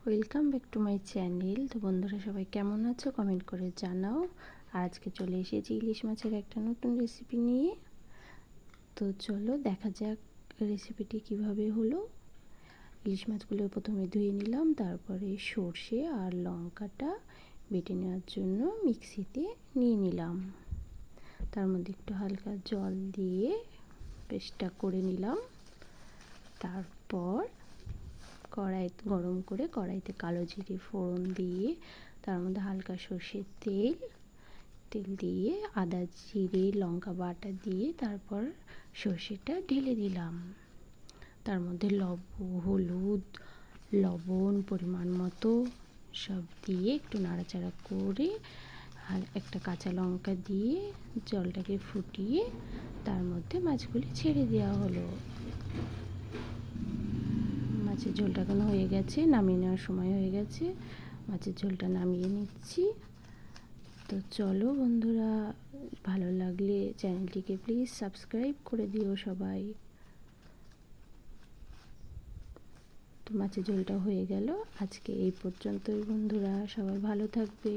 Welcome back to my channel. তো বন্ধুরা সবাই কেমন আছো কমেন্ট করে জানাও। আর আজকে চলে এসেছি ইলিশ মাছের একটা নতুন রেসিপি নিয়ে। তো চলো দেখা যাক রেসিপিটি কিভাবে হলো। ইলিশ মাছগুলো প্রথমে ধুয়ে নিলাম, তারপরে সর্ষে আর লঙ্কাটা বেটে নেওয়ার জন্য মিক্সিতে নিয়ে নিলাম। তার মধ্যে একটু হালকা জল দিয়ে পেস্টটা করে নিলাম। তারপর কড়াই গরম করে কড়াইতে কালো জিরে ফোড়ন দিয়ে তার মধ্যে হালকা সর্ষের তেল দিয়ে আদা জিরে লঙ্কা বাটা দিয়ে তারপর সর্ষেটা ঢেলে দিলাম। তার মধ্যে হলুদ লবণ পরিমাণ মতো সব দিয়ে একটু নাড়াচাড়া করে আর একটা কাঁচা লঙ্কা দিয়ে জলটাকে ফুটিয়ে তার মধ্যে মাছগুলি ছেড়ে দেওয়া হলো। মাছের ঝোলটা এখন হয়ে গেছে, নামিয়ে নেওয়ার সময় হয়ে গেছে। মাছের ঝোলটা নামিয়ে নিচ্ছি। তো চলো বন্ধুরা, ভালো লাগলে চ্যানেলটিকে প্লিজ সাবস্ক্রাইব করে দিও সবাই। তো মাছের ঝোলটা হয়ে গেল। আজকে এই পর্যন্তই বন্ধুরা, সবাই ভালো থাকবে।